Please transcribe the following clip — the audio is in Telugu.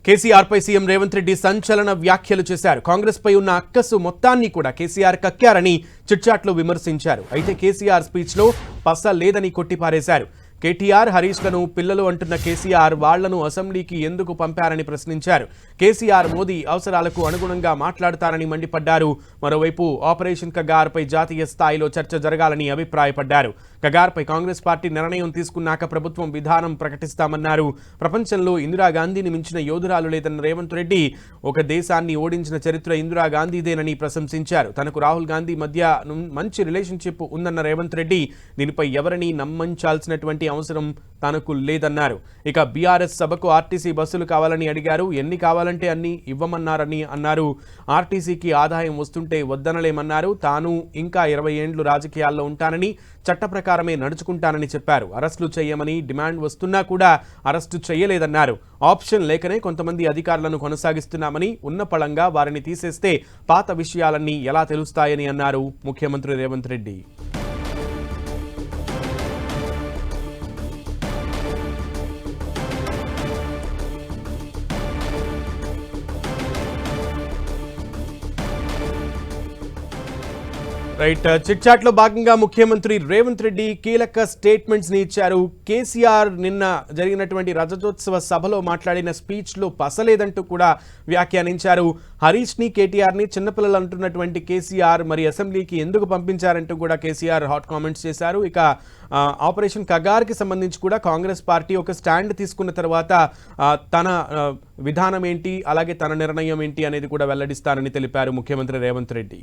కేసీఆర్ పై సీఎం రేవంత్ రెడ్డి సంచలన వ్యాఖ్యలు చేశారు. కాంగ్రెస్ పై ఉన్న అక్కసు మొత్తాన్ని కూడా కేసీఆర్ కక్కారని చిట్చాట్లో విమర్శించారు. అయితే కేసీఆర్ స్పీచ్ లో పస లేదని కొట్టిపారేశారు. కేటీఆర్ హరీష్ లను పిల్లలు అంటున్న కేసీఆర్ వాళ్లను అసెంబ్లీకి ఎందుకు పంపారని ప్రశ్నించారు. కేసీఆర్ మోదీ అవసరాలకు అనుగుణంగా మాట్లాడతారని మండిపడ్డారు. మరోవైపు ఆపరేషన్ కగార్ పై జాతీయ స్థాయిలో చర్చ జరగాలని అభిప్రాయపడ్డారు. కగార్ పై కాంగ్రెస్ పార్టీ నిర్ణయం తీసుకున్నాక ప్రభుత్వం విధానం ప్రకటిస్తామన్నారు. ప్రపంచంలో ఇందిరాగాంధీని మించిన యోధురాలు లేదన్న రేవంత్ రెడ్డి ఒక దేశాన్ని ఓడించిన చరిత్ర ఇందిరాగాంధీదేనని ప్రశంసించారు. తనకు రాహుల్ గాంధీ మధ్య మంచి రిలేషన్షిప్ ఉందన్న రేవంత్ రెడ్డి దీనిపై ఎవరిని నమ్మించాల్సినటువంటి అవసరం తనకు లేదన్నారు. ఇక బీఆర్ఎస్ సభకు ఆర్టీసీ బస్సులు కావాలని అడిగారు. ఎన్ని కావాలంటే అన్ని ఇవ్వమన్నారని అన్నారు. ఆర్టీసీకి ఆదాయం వస్తుంటే వద్దనలేమన్నారు. తాను ఇంకా 20 ఏండ్లు రాజకీయాల్లో ఉంటానని, చట్ట ప్రకారమే నడుచుకుంటానని చెప్పారు. అరెస్టులు చేయమని డిమాండ్ వస్తున్నా కూడా అరెస్టు చేయలేదన్నారు. ఆప్షన్ లేకనే కొంతమంది అధికారులను కొనసాగిస్తున్నామని, ఉన్న పళంగా వారిని తీసేస్తే పాత విషయాలన్నీ ఎలా తెలుస్తాయని అన్నారు ముఖ్యమంత్రి Revanth Reddy. Right, chit chat లో భాగంగా ముఖ్యమంత్రి రేవంత్ రెడ్డి కీలక స్టేట్మెంట్స్ ని ఇచ్చారు. కేసీఆర్ నిన్న జరిగినటువంటి రజతోత్సవ సభలో మాట్లాడిన స్పీచ్ లో పసలేదంటూ కూడా వ్యాఖ్యానించారు. హరీష్ ని, కేటీఆర్ ని చిన్నపిల్లలు అంటున్నటువంటి కేసీఆర్ మరి అసెంబ్లీకి ఎందుకు పంపించారంటూ కూడా కేసీఆర్ హాట్ కామెంట్స్ చేశారు. ఇక ఆపరేషన్ కగార్ కి సంబంధించి కూడా కాంగ్రెస్ పార్టీ ఒక స్టాండ్ తీసుకున్న తర్వాత తన విధానం ఏంటి, అలాగే తన నిర్ణయం ఏంటి అనేది కూడా వెల్లడిస్తారని తెలిపారు ముఖ్యమంత్రి రేవంత్ రెడ్డి.